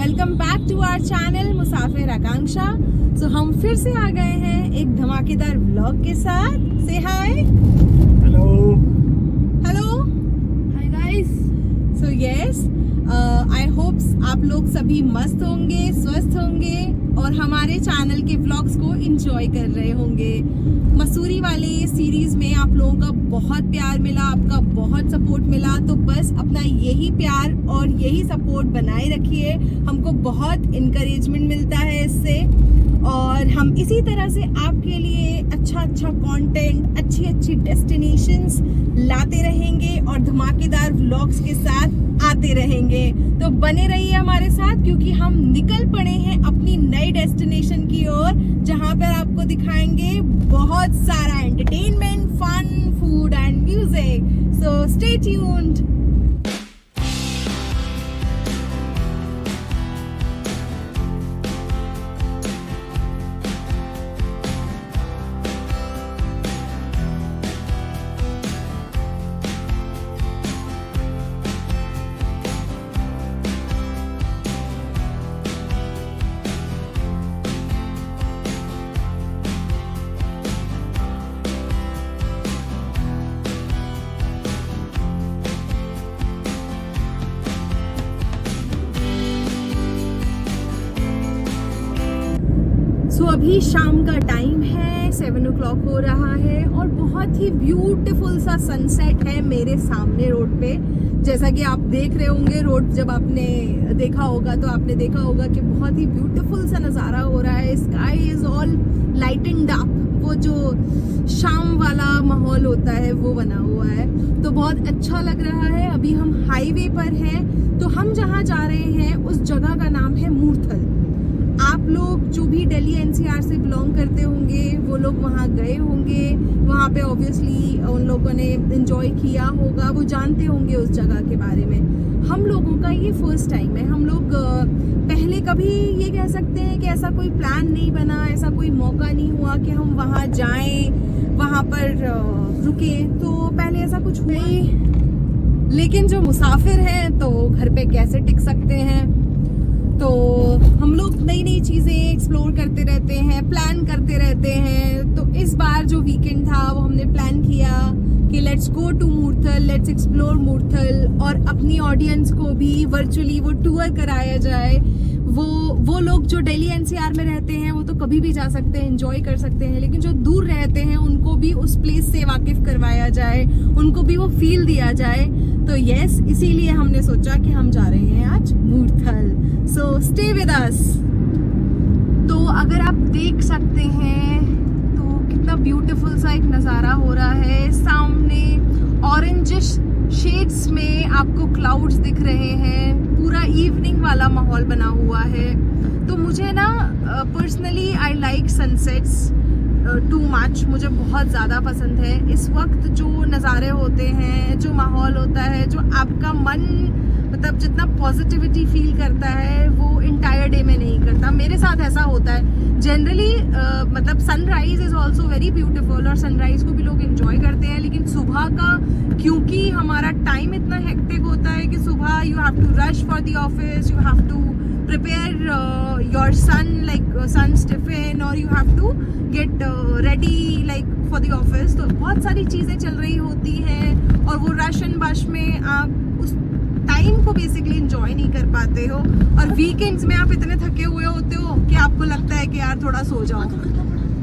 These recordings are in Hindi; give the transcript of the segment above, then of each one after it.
Welcome back to our channel Musafir Akanksha. सो हम फिर से आ गए हैं एक धमाकेदार व्लॉग के साथ। से hi. Hello hello hi guys. So yes, I hopes आप लोग सभी मस्त होंगे, स्वस्थ होंगे और हमारे चैनल के व्लॉग्स को एंजॉय कर रहे होंगे। मसूरी वाले सीरीज में आप लोगों का बहुत प्यार मिला, आपका बहुत सपोर्ट मिला, तो बस अपना यही प्यार और यही सपोर्ट बनाए रखिए। हमको बहुत इनकरेजमेंट मिलता है इससे और हम इसी तरह से आपके लिए अच्छा कंटेंट, अच्छी डेस्टिनेशंस लाते रहेंगे और धमाकेदार व्लॉग्स के साथ आते रहेंगे। तो बने रहिए हमारे साथ क्योंकि हम निकल पड़े हैं अपनी नई डेस्टिनेशन की ओर, जहां पर आपको दिखाएंगे बहुत सारा entertainment, fun, food and music. So stay tuned. So अभी शाम का टाइम है, 7 o'clock हो रहा है और बहुत ही ब्यूटीफुल सा सनसेट है मेरे सामने रोड पे। जैसा कि आप देख रहे होंगे, रोड जब आपने देखा होगा तो आपने देखा होगा कि बहुत ही ब्यूटीफुल सा नज़ारा हो रहा है। Sky is all lightened up, वो जो शाम वाला माहौल होता है वो बना हुआ है, तो बहुत अच्छा लग रहा है। अभी हम हाईवे पर हैं, तो हम जहाँ जा रहे हैं उस जगह का नाम है मूर्थल। आप लोग जो भी दिल्ली एनसीआर से बिलोंग करते होंगे वो लोग वहाँ गए होंगे, वहाँ पे ऑब्वियसली उन लोगों ने एंजॉय किया होगा, वो जानते होंगे उस जगह के बारे में। हम लोगों का ये फर्स्ट टाइम है। हम लोग पहले कभी ये कह सकते हैं कि ऐसा कोई प्लान नहीं बना, ऐसा कोई मौका नहीं हुआ कि हम वहाँ जाएं, वहाँ पर रुकें, तो पहले ऐसा कुछ हुआ ही। लेकिन जो मुसाफिर हैं तो घर पे कैसे टिक सकते हैं, तो हम लोग नई चीज़ें एक्सप्लोर करते रहते हैं, प्लान करते रहते हैं। तो इस बार जो वीकेंड था वो हमने प्लान किया कि let's go to Murthal, let's explore Murthal और अपनी ऑडियंस को भी वर्चुअली वो टूर कराया जाए। वो लोग जो दिल्ली एनसीआर में रहते हैं वो तो कभी भी जा सकते हैं, एंजॉय कर सकते हैं, लेकिन जो दूर रहते हैं उनको भी उस प्लेस से वाकिफ करवाया जाए, उनको भी वो फील दिया जाए। तो यस, इसीलिए हमने सोचा कि हम जा रहे हैं आज Murthal. So stay with us. तो अगर आप देख सकते हैं तो कितना ब्यूटीफुल सा एक नज़ारा हो रहा है। सामने ऑरेंजिश शेड्स में आपको क्लाउड्स दिख रहे हैं, पूरा इवनिंग वाला माहौल बना हुआ है। तो मुझे ना personally I like sunsets too much, मुझे बहुत ज़्यादा पसंद है। इस वक्त जो नज़ारे होते हैं, जो माहौल होता है, जो आपका मन मतलब जितना पॉजिटिविटी फील करता है वो इंटायर डे में नहीं करता। मेरे साथ ऐसा होता है जनरली, मतलब sunrise is also very beautiful और सनराइज को भी लोग एंजॉय करते हैं, लेकिन सुबह का क्योंकि हमारा टाइम इतना हेक्टिक होता है कि सुबह you have to rush for the office, you have to prepare your son's tiffin or you have to get ready like for the office। तो बहुत सारी चीज़ें चल रही होती हैं और वो रश एंड बश में आप उस टाइम को बेसिकली एंजॉय नहीं कर पाते हो और वीकेंड्स में आप इतने थके हुए होते हो कि आपको लगता है कि यार थोड़ा सो जाओ।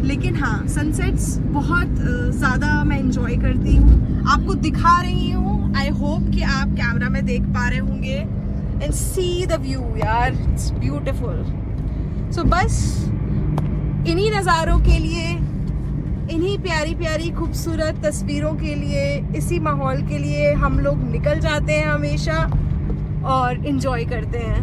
लेकिन हाँ, सनसेट्स बहुत ज़्यादा मैं एंजॉय करती हूँ, आपको दिखा रही हूँ। आई होप कि आप कैमरा में देख पा रहे होंगे and see the view यार, it's beautiful। so बस इन्हीं नज़ारों के लिए, इन्हीं प्यारी प्यारी खूबसूरत तस्वीरों के लिए, इसी माहौल के लिए हम लोग निकल जाते हैं हमेशा और enjoy करते हैं।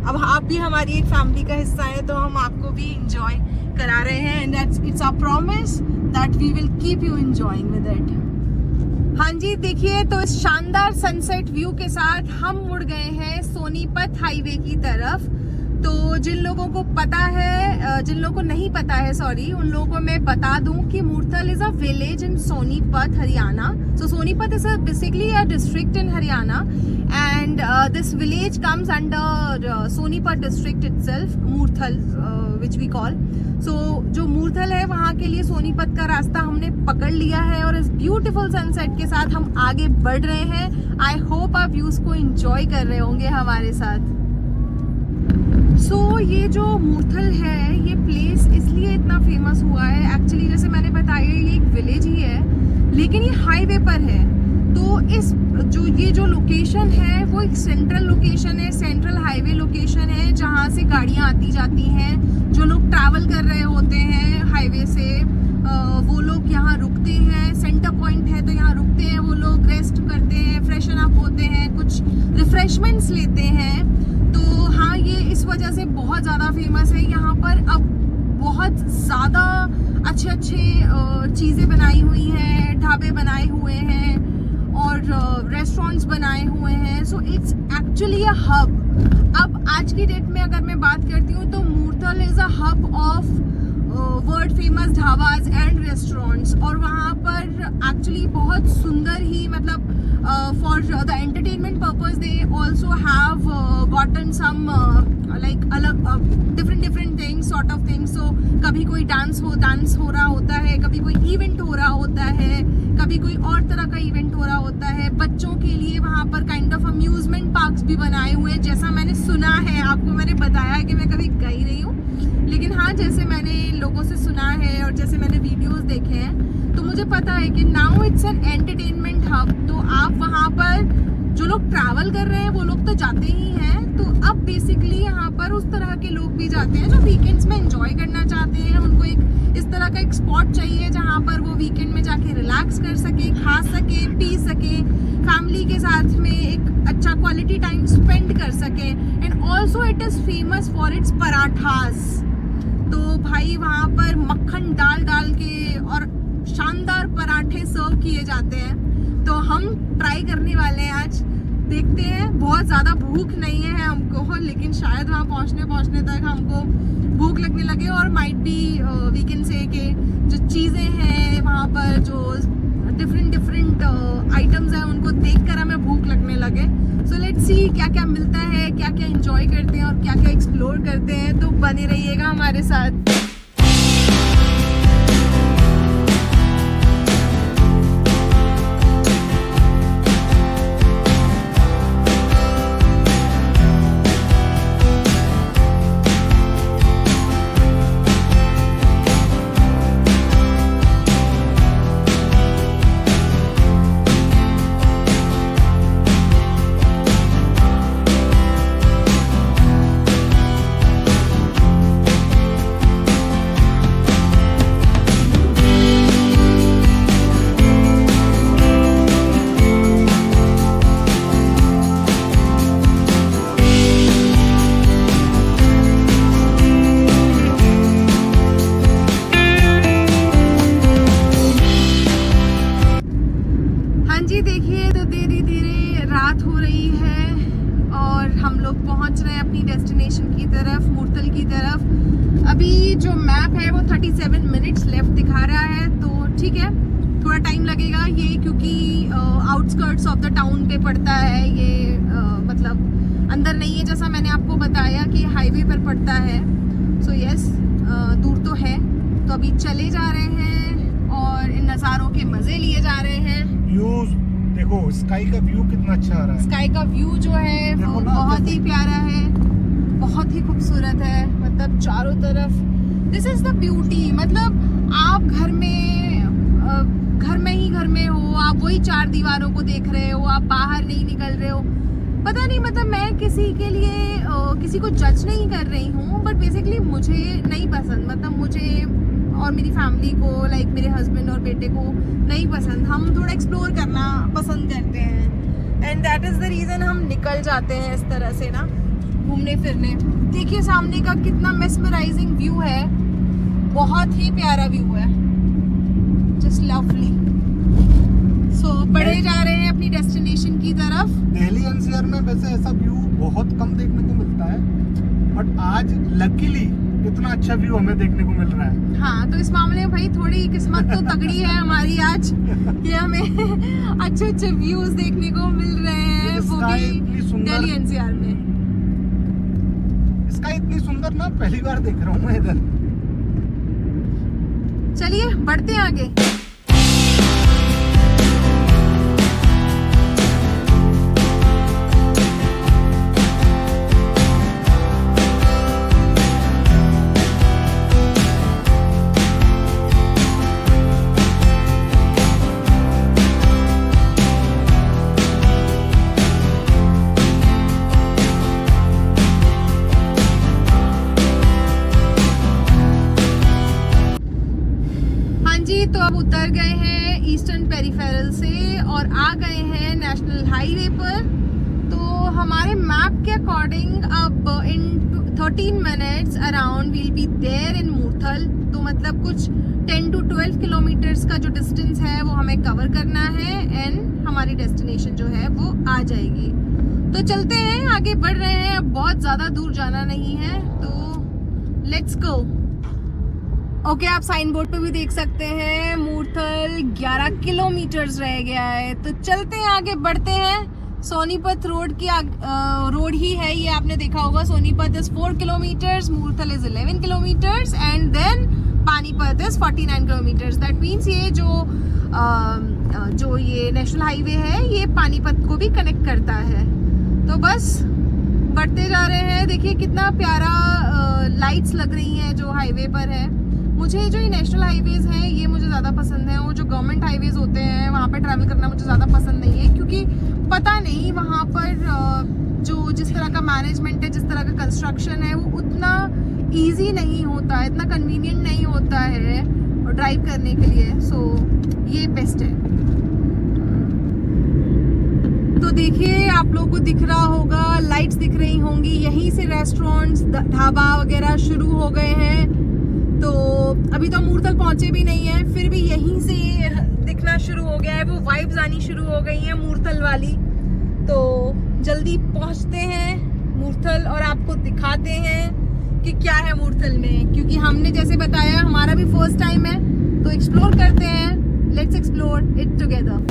अब आप भी हमारी एक फैमिली का हिस्सा है तो हम आपको भी enjoy करा रहे हैं and it's our promise that we will keep you enjoying with it। हाँ जी, देखिए तो इस शानदार सनसेट व्यू के साथ हम मुड़ गए हैं सोनीपत हाईवे की तरफ। तो जिन लोगों को पता है, जिन लोगों को नहीं पता है सॉरी, उन लोगों को मैं बता दूं कि Murthal is a village in Sonipat Haryana. So Sonipat is basically a district in Haryana and this village comes under Sonipat district itself, Moorthal which we call. So जो मूर्थल है वहाँ के लिए सोनीपत का रास्ता हमने पकड़ लिया है और इस ब्यूटीफुल सनसेट के साथ हम आगे बढ़ रहे हैं. आई होप आप व्यूज को एंजॉय कर रहे होंगे हमारे साथ. सो ये जो मूर्थल है, ये प्लेस इसलिए इतना फेमस हुआ है, एक्चुअली जैसे मैंने बताया ये एक विलेज ही है लेकिन ये हाईवे पर है. तो इस ये जो लोकेशन है वो एक सेंट्रल लोकेशन है, सेंट्रल हाईवे लोकेशन है जहाँ से गाड़ियाँ आती जाती हैं. जो लोग ट्रैवल कर रहे होते हैं हाईवे से वो लोग यहाँ रुकते हैं. सेंटर पॉइंट है तो यहाँ रुकते हैं, वो लोग रेस्ट करते हैं, फ्रेशन अप होते हैं, कुछ रिफ्रेशमेंट्स लेते हैं. तो हाँ, ये इस वजह से बहुत ज़्यादा फेमस है. यहाँ पर अब बहुत ज़्यादा अच्छे अच्छे चीज़ें बनाई हुई हैं, ढाबे बनाए हुए हैं और रेस्टोरेंट्स बनाए हुए हैं. So it's actually a hub. अब आज की डेट में अगर मैं बात करती हूँ तो Murthal is a hub of world famous dhabas and restaurants. और वहाँ पर एक्चुअली बहुत सुंदर ही मतलब for the entertainment purpose they also have gotten some like अलग different things sort of things. So कभी कोई डांस हो रहा होता है, कभी कोई इवेंट हो रहा होता है, कभी कोई और तरह का इवेंट हो रहा होता है. बच्चों के लिए वहाँ पर काइंड ऑफ अम्यूजमेंट पार्क्स भी बनाए हुए हैं, जैसा मैंने सुना है. आपको मैंने बताया कि मैं कभी गई नहीं हूँ लेकिन हाँ, जैसे मैंने लोगों से सुना है और जैसे मैंने वीडियोस देखे हैं तो मुझे पता है कि now it's an entertainment hub. तो आप वहाँ पर जो लोग ट्रैवल कर रहे हैं वो लोग तो जाते ही हैं. तो अब बेसिकली यहाँ पर उस तरह के लोग भी जाते हैं जो वीकेंड्स में एंजॉय करना चाहते हैं. उनको एक इस तरह का एक स्पॉट चाहिए जहाँ पर वो वीकेंड में जाके रिलैक्स कर सके, खा सके, पी सके, फैमिली के साथ में एक अच्छा क्वालिटी टाइम स्पेंड कर सके. And also it is famous for its parathas. तो भाई वहाँ पर मक्खन डाल के और शानदार पराठे सर्व किए जाते हैं. तो हम ट्राई करने वाले हैं आज. देखते हैं, बहुत ज़्यादा भूख नहीं है हमको लेकिन शायद वहाँ पहुँचने तक हमको भूख लगने लगे. और might be we can say कि जो चीज़ें हैं वहाँ पर, जो डिफरेंट आइटम्स हैं, उनको देखकर हमें भूख लगने लगे. सो लेट्स सी क्या क्या मिलता है, क्या क्या एंजॉय करते हैं और क्या क्या एक्सप्लोर करते हैं. तो बने रहिएगा हमारे साथ. देखिए तो धीरे धीरे रात हो रही है और हम लोग पहुंच रहे हैं अपनी डेस्टिनेशन की तरफ, मूर्थल की तरफ. अभी जो मैप है वो 37 मिनट्स लेफ्ट दिखा रहा है. तो ठीक है, थोड़ा टाइम लगेगा ये, क्योंकि आउटस्कर्ट्स ऑफ द टाउन पे पड़ता है ये. मतलब अंदर नहीं है, जैसा मैंने आपको बताया कि हाईवे पर पड़ता है. सो यस, दूर तो है. तो अभी चले जा रहे हैं और इन नज़ारों के मज़े लिए जा रहे हैं. व्यूज देखो, स्काई का व्यू कितना अच्छा आ रहा है. स्काई का व्यू जो है वो बहुत ही प्यारा है, बहुत ही खूबसूरत है. मतलब चारों तरफ दिस इज द ब्यूटी. मतलब आप घर में हो, आप वही चार दीवारों को देख रहे हो, आप बाहर नहीं निकल रहे हो. पता नहीं, मतलब मैं किसी के लिए किसी को जज नहीं कर रही हूँ, बट बेसिकली मुझे नहीं पसंद. मतलब मुझे और मेरी फैमिली को, लाइक मेरे हस्बैंड और बेटे को नहीं पसंद. हम थोड़ा एक्सप्लोर करना पसंद करते हैं and that is the reason हम निकल जाते हैं इस तरह से ना, घूमने फिरने. देखिए सामने का कितना मेस्मराइजिंग व्यू है, बहुत ही प्यारा व्यू है, जस्ट लवली. सो बढ़े जा रहे हैं अपनी डेस्टिनेशन की तरफ. दिल्ली एनसीआर में वैसे ऐसा व्यू बहुत कम देखने को मिलता है. बट आज लकीली इतना अच्छा व्यू हमें देखने को मिल रहा है। हाँ, तो इस मामले में भाई थोड़ी किस्मत तो तगड़ी है हमारी आज कि हमें अच्छे अच्छे व्यूज देखने को मिल रहे हैं, वो भी दिल्ली एनसीआर में। स्काई इतनी सुंदर ना पहली बार देख रहा हूँ मैं इधर। चलिए बढ़ते हैं आगे। तो अब उतर गए हैं ईस्टर्न पेरिफेरल से और आ गए हैं नेशनल हाईवे पर। तो हमारे मैप के अकॉर्डिंग अब इन 13 minutes around we'll be there in Murthal. तो मतलब कुछ 10 to 12 किलोमीटर्स का जो डिस्टेंस है वो हमें कवर करना है एंड हमारी डेस्टिनेशन जो है वो आ जाएगी। तो चलते हैं, आगे बढ़ रहे हैं। अब बहुत ज़्यादा दूर जाना नहीं है, तो लेट्स गो। ओके, आप साइन बोर्ड पे भी देख सकते हैं मूर्थल 11 किलोमीटर्स रह गया है। तो चलते हैं, आगे बढ़ते हैं। सोनीपत रोड की रोड ही है ये, आपने देखा होगा। Sonipat is 4 kilometres, Murthal is 11 kilometres and then Panipat is 49 kilometres. That means ये जो ये नेशनल हाईवे है ये पानीपत को भी कनेक्ट करता है। तो बस बढ़ते जा रहे हैं। देखिए कितना प्यारा लाइट्स लग रही हैं जो हाईवे पर है। मुझे जो ये नेशनल हाईवेज हैं ये मुझे ज़्यादा पसंद है। वो जो गवर्नमेंट हाईवेज होते हैं वहाँ पे ट्रैवल करना मुझे ज़्यादा पसंद नहीं है, क्योंकि पता नहीं वहाँ पर जो जिस तरह का मैनेजमेंट है, जिस तरह का कंस्ट्रक्शन है, वो उतना इजी नहीं होता है, इतना कन्वीनियंट नहीं होता है ड्राइव करने के लिए। सो ये बेस्ट है। तो देखिए आप लोगों को दिख रहा होगा, लाइट्स दिख रही होंगी। यहीं से रेस्टोरेंट्स, ढाबा वगैरह शुरू हो गए हैं। तो अभी तो मूर्थल पहुंचे भी नहीं है, फिर भी यहीं से दिखना शुरू हो गया है, वो वाइब्स आनी शुरू हो गई हैं मूर्थल वाली। तो जल्दी पहुंचते हैं मूर्थल और आपको दिखाते हैं कि क्या है मूर्थल में, क्योंकि हमने जैसे बताया हमारा भी फर्स्ट टाइम है। तो एक्सप्लोर करते हैं, लेट्स एक्सप्लोर इट टुगेदर।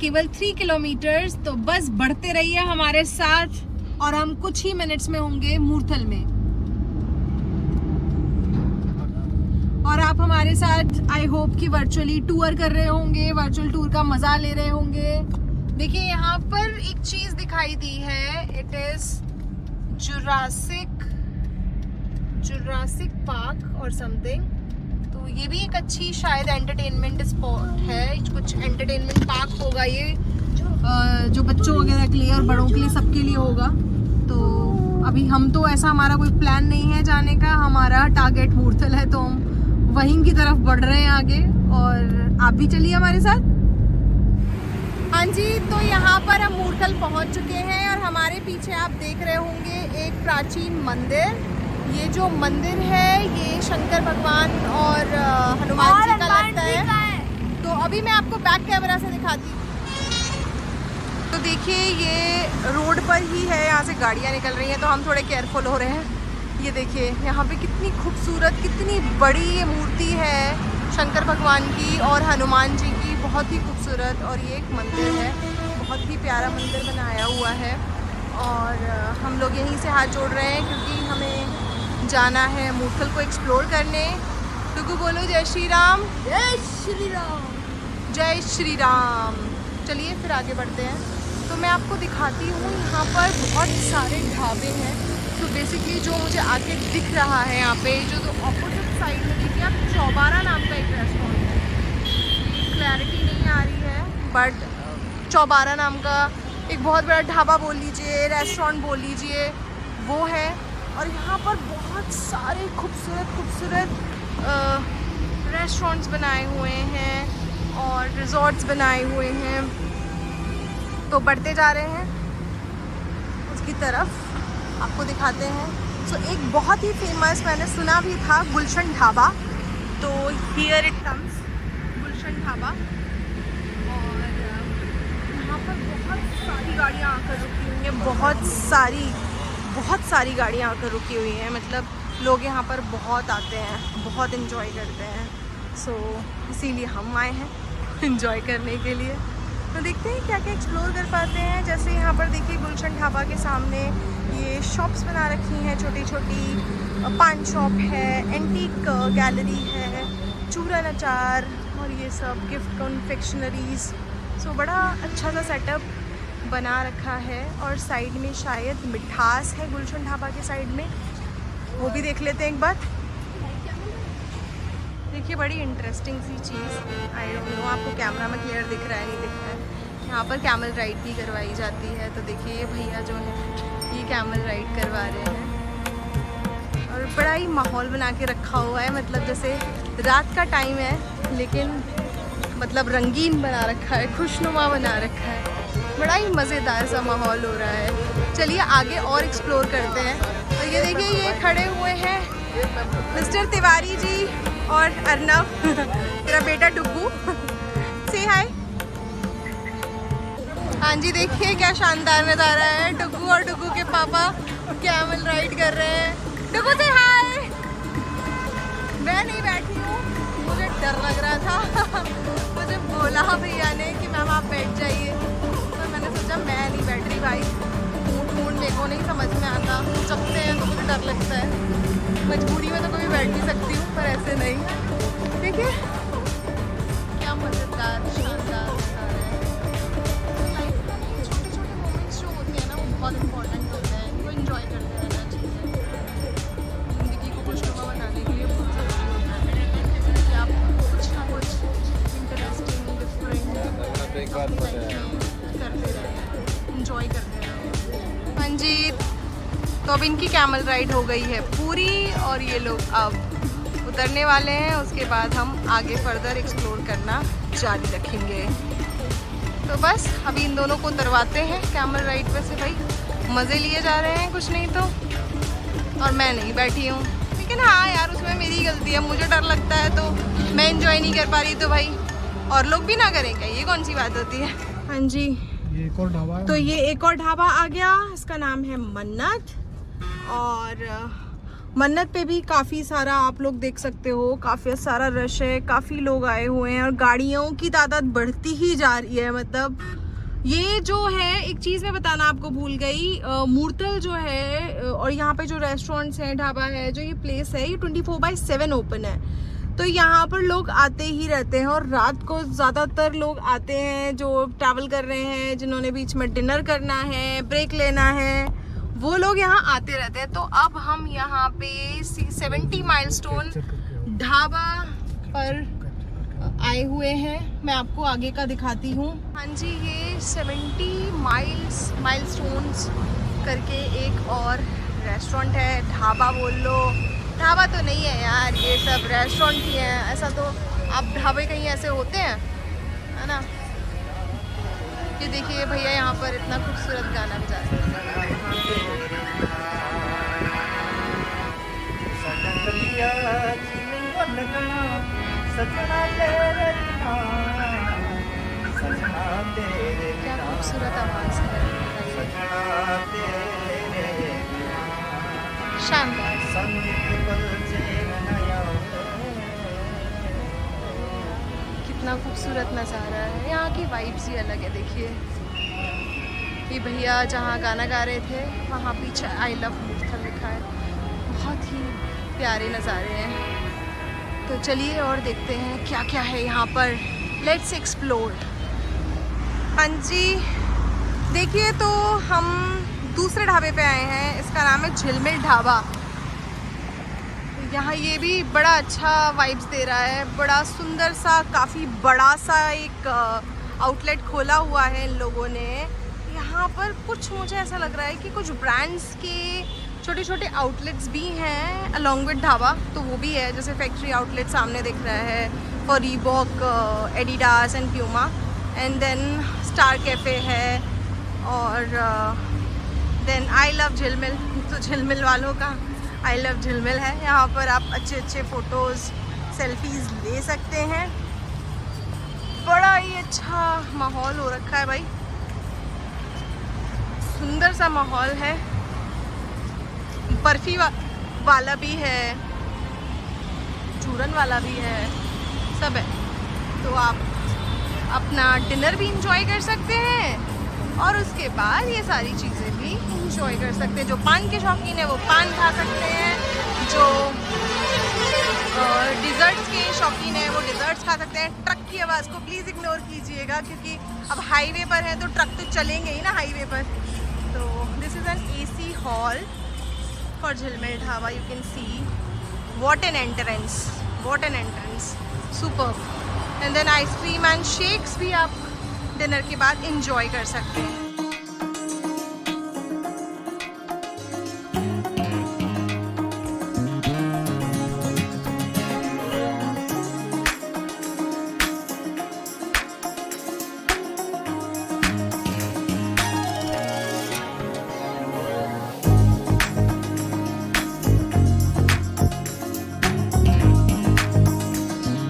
केवल 3 किलोमीटर्स। तो बस बढ़ते रहिए हमारे साथ और हम कुछ ही मिनट्स में होंगे मूर्थल में। और आप हमारे साथ आई होप कि वर्चुअली टूर कर रहे होंगे, वर्चुअल टूर का मजा ले रहे होंगे। देखिए यहाँ पर एक चीज दिखाई दी है, इट इज जुरासिक पार्क और समथिंग। तो ये भी एक अच्छी शायद एंटरटेनमेंट स्पॉट है, कुछ एंटरटेनमेंट पार्क होगा ये, जो बच्चों वगैरह के लिए और बड़ों के लिए, सबके लिए होगा। तो अभी हम तो ऐसा हमारा कोई प्लान नहीं है जाने का, हमारा टारगेट मूर्थल है, तो हम वहीं की तरफ बढ़ रहे हैं आगे। और आप भी चलिए हमारे साथ। हाँ जी, तो यहाँ पर हम मूर्थल पहुँच चुके हैं और हमारे पीछे आप देख रहे होंगे एक प्राचीन मंदिर। ये जो मंदिर है ये शंकर भगवान और हनुमान जी का लगता है। तो अभी मैं आपको बैक कैमरा से दिखाती हूँ। तो देखिए ये रोड पर ही है, यहाँ से गाड़ियाँ निकल रही हैं, तो हम थोड़े केयरफुल हो रहे हैं। ये देखिए यहाँ पे कितनी खूबसूरत, कितनी बड़ी ये मूर्ति है शंकर भगवान की और हनुमान जी की, बहुत ही खूबसूरत। और ये एक मंदिर है, बहुत ही प्यारा मंदिर बनाया हुआ है। और हम लोग यहीं से हाथ जोड़ रहे हैं क्योंकि हमें जाना है मूर्थल को एक्सप्लोर करने। क्योंकि बोलो जय श्री राम, जय श्री राम, जय श्री राम। चलिए फिर आगे बढ़ते हैं। तो मैं आपको दिखाती हूँ, यहाँ पर बहुत सारे ढाबे हैं। तो बेसिकली जो मुझे आगे दिख रहा है यहाँ पे, जो ऑपोजिट साइड में देखिए आप, चौबारा नाम का एक रेस्टोरेंट है। क्लैरिटी नहीं आ रही है, बट चौबारा नाम का एक बहुत बड़ा ढाबा बोल लीजिए, रेस्टोरेंट बोल लीजिए, वो है। और यहाँ पर बहुत सारे खूबसूरत रेस्टोरेंट्स बनाए हुए हैं और रिजॉर्ट्स बनाए हुए हैं। तो बढ़ते जा रहे हैं उसकी तरफ, आपको दिखाते हैं। सो एक बहुत ही फेमस, मैंने सुना भी था, गुलशन ढाबा। तो हियर इट कम्स, गुलशन ढाबा। और यहाँ पर बहुत सारी गाड़ियाँ आकर रुकी हुई हैं, बहुत सारी गाड़ियाँ आकर रुकी हुई हैं। मतलब लोग यहाँ पर बहुत आते हैं, बहुत इन्जॉय करते हैं। सो इसीलिए हम आए हैं इन्जॉय करने के लिए। तो देखते हैं क्या क्या एक्सप्लोर कर पाते हैं। जैसे यहाँ पर देखिए गुलशन ढाबा के सामने ये शॉप्स बना रखी हैं, छोटी छोटी पान शॉप है, एंटीक गैलरी है, चूरन अचार और ये सब गिफ्ट कन्फेक्शनरीज। सो बड़ा अच्छा सा सेटअप बना रखा है। और साइड में शायद मिठास है गुलशन ढाबा के साइड में, वो भी देख लेते हैं एक बार। देखिए बड़ी इंटरेस्टिंग सी चीज़, आई डोंट नो आपको कैमरा में क्लियर दिख रहा है नहीं दिख रहा है। यहाँ पर कैमल राइड भी करवाई जाती है। तो देखिए ये भैया जो है ये कैमल राइड करवा रहे हैं और बड़ा ही माहौल बना के रखा हुआ है। मतलब जैसे रात का टाइम है लेकिन मतलब रंगीन बना रखा है, खुशनुमा बना रखा है। बड़ा ही मज़ेदार सा माहौल हो रहा है। चलिए आगे और एक्सप्लोर करते हैं। और ये देखिए ये खड़े हुए हैं मिस्टर तिवारी जी और अर्नव मेरा बेटा डुग्गू। से हाय। हाँ जी देखिए क्या शानदार नज़ारा है। डुग्गू और डुग्गू के पापा कैमल राइड कर रहे हैं। डुग्गू से हाय। मैं नहीं बैठी हूँ, मुझे डर लग रहा था मुझे बोला भैया ने कि मैम आप बैठ जाइए, तो मैंने सोचा मैं नहीं बैठ रही भाई। ऊँट मेरे को नहीं समझ में आता, चपते हैं तो मुझे डर लगता है। मजबूरी में तो कभी बैठ नहीं सकती हूँ पर ऐसे नहीं। देखिए क्या मज़ेदार शानदार छोटे छोटे मोमेंट्स जो होते हैं ना वो बहुत इम्पोर्टेंट होते हैं। इनको एंजॉय करते रहना चाहिए। ज़िंदगी को खुशनुमा बनाने के लिए बहुत ज़रूरी होता है कि आप कुछ ना कुछ इंटरेस्टिंग डिफरेंट करते रहें, इंजॉय करते रहें। हाँ जी तो अब इनकी कैमल राइड हो गई है पूरी और ये लोग अब उतरने वाले हैं। उसके बाद हम आगे फर्दर एक्सप्लोर करना जारी रखेंगे। तो बस अभी इन दोनों को उतरवाते हैं कैमल राइड पे से। भाई मज़े लिए जा रहे हैं कुछ नहीं तो, और मैं नहीं बैठी हूँ। लेकिन हाँ यार उसमें मेरी गलती है, मुझे डर लगता है तो मैं इंजॉय नहीं कर पा रही, तो भाई और लोग भी ना करेंगे, ये कौन सी बात होती है। हाँ जी ये एक और ढाबा है। तो ये एक और ढाबा आ गया, इसका नाम है मन्नत। और मन्नत पे भी काफ़ी सारा आप लोग देख सकते हो, काफ़ी सारा रश है, काफ़ी लोग आए हुए हैं और गाड़ियों की तादाद बढ़ती ही जा रही है। मतलब ये जो है एक चीज़ मैं बताना आपको भूल गई, मूर्तल जो है और यहाँ पे जो रेस्टोरेंट्स हैं, ढाबा है, जो ये प्लेस है, ये 24/7 ओपन है। तो यहाँ पर लोग आते ही रहते हैं और रात को ज़्यादातर लोग आते हैं जो ट्रैवल कर रहे हैं, जिन्होंने बीच में डिनर करना है, ब्रेक लेना है, वो लोग यहाँ आते रहते हैं। तो अब हम यहाँ पे 70 माइलस्टोन ढाबा पर आए हुए हैं। मैं आपको आगे का दिखाती हूँ। हाँ जी ये 70 माइलस्टोन्स करके एक और रेस्टोरेंट है, ढाबा बोल लो, ढाबा तो नहीं है यार, ये सब रेस्टोरेंट ही है। ऐसा तो आप ढाबे कहीं ऐसे होते हैं, है ना। ये देखिए भैया यहाँ पर इतना खूबसूरत गाना बजा रहे हैं। क्या खूबसूरत आवाज़ है, शानदार। कितना खूबसूरत नज़ारा है, यहाँ की वाइब्स ही अलग है। देखिए ये भैया जहाँ गाना गा रहे थे वहाँ पीछे आई लव मूर्थल लिखा है। बहुत ही प्यारे नज़ारे हैं। तो चलिए और देखते हैं क्या क्या है यहाँ पर। Let's explore. हाँ जी देखिए तो हम दूसरे ढाबे पे आए हैं, इसका नाम है झिलमिल ढाबा। यहाँ ये भी बड़ा अच्छा वाइब्स दे रहा है, बड़ा सुंदर सा, काफ़ी बड़ा सा एक आउटलेट खोला हुआ है इन लोगों ने। यहाँ पर कुछ मुझे ऐसा लग रहा है कि कुछ ब्रांड्स के छोटे छोटे आउटलेट्स भी हैं अलॉन्ग विद ढाबा, तो वो भी है, जैसे फैक्ट्री आउटलेट सामने दिख रहा है for Reebok, Adidas and Puma, and then star cafe है, और देन आई लव झिलमिल, तो झिलमिल वालों का आई लव झिलमिल है। यहाँ पर आप अच्छे अच्छे फ़ोटोज़, सेल्फीज़ ले सकते हैं। बड़ा ही अच्छा माहौल हो रखा है भाई, सुंदर सा माहौल है। बर्फ़ी वाला भी है, चूरन वाला भी है, सब है। तो आप अपना डिनर भी इंजॉय कर सकते हैं और उसके बाद ये सारी चीज़ें भी इंजॉय कर सकते हैं। जो पान के शौकीन है वो पान खा सकते हैं, जो डिज़र्ट्स के शौकीन है वो डिज़र्ट्स खा सकते हैं। ट्रक की आवाज़ को प्लीज़ इग्नोर कीजिएगा, क्योंकि अब हाईवे पर है तो ट्रक तो चलेंगे ही ना हाईवे पर। तो this is an AC hall for Jhilmil Dhaba. You can see what an entrance, what an entrance, superb. And then ice cream and shakes भी आप डिनर के बाद इंजॉय कर सकते हैं।